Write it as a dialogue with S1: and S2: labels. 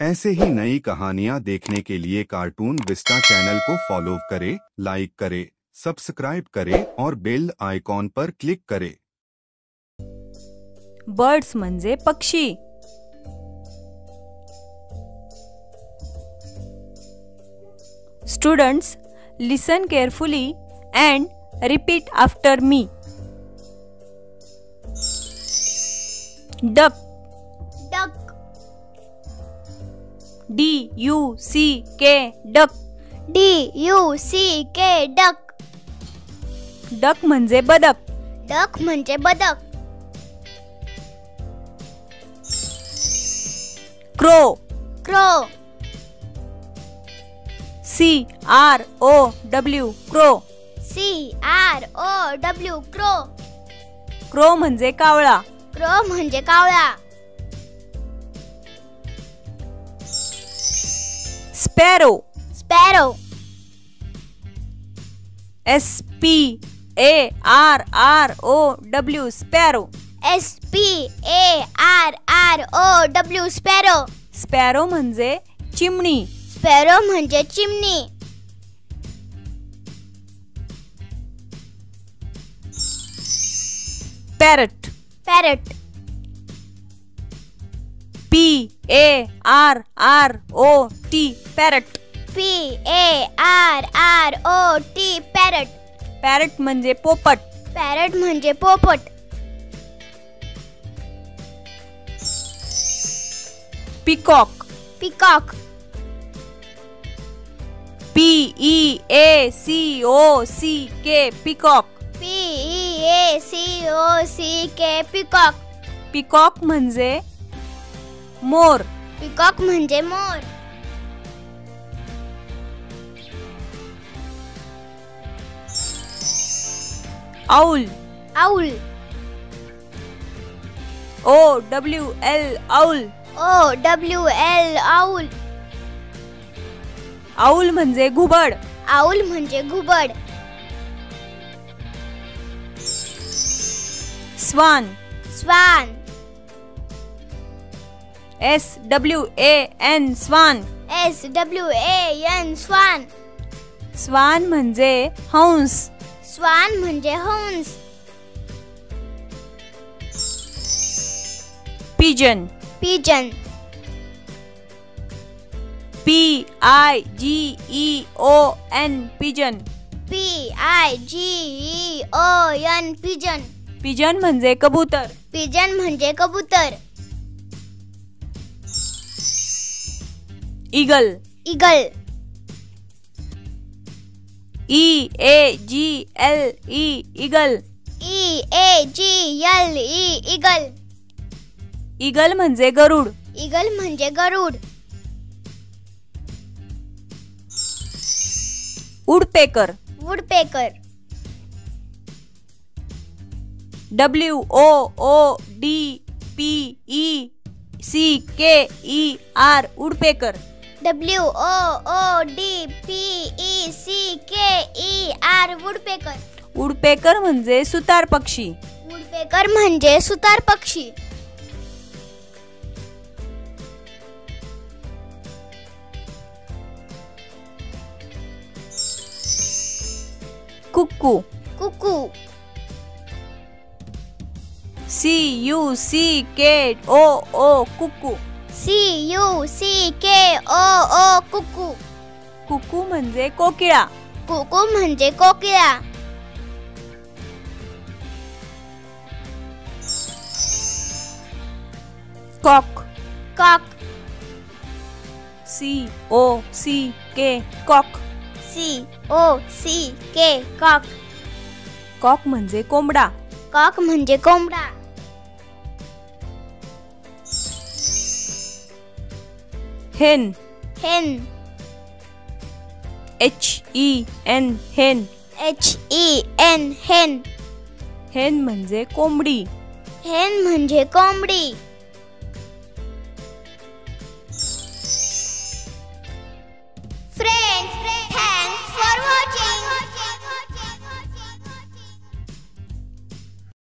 S1: ऐसे ही नई कहानियाँ देखने के लिए कार्टून विस्टा चैनल को फॉलो करें, लाइक करें, सब्सक्राइब करें और बेल आइकॉन पर क्लिक करें।
S2: बर्ड्स म्हणजे पक्षी। Students, listen carefully and repeat after me. Duck.
S3: Duck.
S2: D-U-C-K, duck.
S3: D-U-C-K, duck.
S2: Duck म्हणजे बदक।
S3: Duck म्हणजे बदक.
S2: Crow.
S3: Crow.
S2: C-R-O-W, crow.
S3: C-R-O-W, crow.
S2: Crow म्हणजे कावळा।
S3: Crow म्हणजे कावळा.
S2: Sparrow.
S3: Sparrow.
S2: S-P-A-R-R-O-W, sparrow.
S3: S-P-A-R-R-O-W, sparrow.
S2: Sparrow म्हणजे चिमणी।
S3: Sparrow म्हणजे चिमणी.
S2: Parrot.
S3: Parrot.
S2: P-A-R-R-O-T, parrot.
S3: P-A-R-R-O-T, parrot.
S2: Parrot म्हणजे पोपट।
S3: Parrot म्हणजे पोपट.
S2: Peacock.
S3: Peacock.
S2: P-E-A-C-O-C-K, peacock.
S3: P-E-A-C-O-C-K, peacock.
S2: Peacock म्हणजे मोर।
S3: Peacock म्हणजे मोर.
S2: Owl.
S3: Owl.
S2: O-W-L, owl.
S3: O-W-L, owl.
S2: Owl म्हणजे घुबड।
S3: Owl म्हणजे घुबड.
S2: Swan.
S3: Swan.
S2: S-W-A-N, swan.
S3: S-W-A-N, swan.
S2: Swan म्हणजे हंस।
S3: Swan म्हणजे हंस.
S2: Pigeon.
S3: Pigeon.
S2: P-I-G-E-O-N, pigeon.
S3: P-I-G-E-O-N, pigeon.
S2: Pigeon म्हणजे कबूतर।
S3: Pigeon म्हणजे कबूतर.
S2: Eagle.
S3: Eagle.
S2: E-A-G-L-E, eagle.
S3: E-A-G-L-E, eagle.
S2: Eagle म्हणजे गरुड।
S3: Eagle म्हणजे गरुड.
S2: Woodpecker.
S3: Woodpecker.
S2: W-O-O-D-P-E-C-K-E-R, woodpecker.
S3: W-O-O-D-P-E-C-K-E-R, woodpecker.
S2: Woodpecker म्हणजे सुतार पक्षी।
S3: Woodpecker म्हणजे सुतार पक्षी.
S2: Cuckoo.
S3: Cuckoo.
S2: C-U-C-K-O-O, cuckoo.
S3: C-U-C-K-O-O, cuckoo.
S2: Cuckoo म्हणजे कोकिळा।
S3: Cuckoo म्हणजे कोकिळा.
S2: Cock.
S3: Cock.
S2: C-O-C-K, cock.
S3: C-O-C-K, cock.
S2: Cock म्हणजे कोंबडा।
S3: Cock म्हणजे कोंबडा.
S2: Hen.
S3: Hen.
S2: H-E-N, hen.
S3: H-E-N, hen.
S2: Hen म्हणजे कोंबडी।
S3: Hen म्हणजे कोंबडी.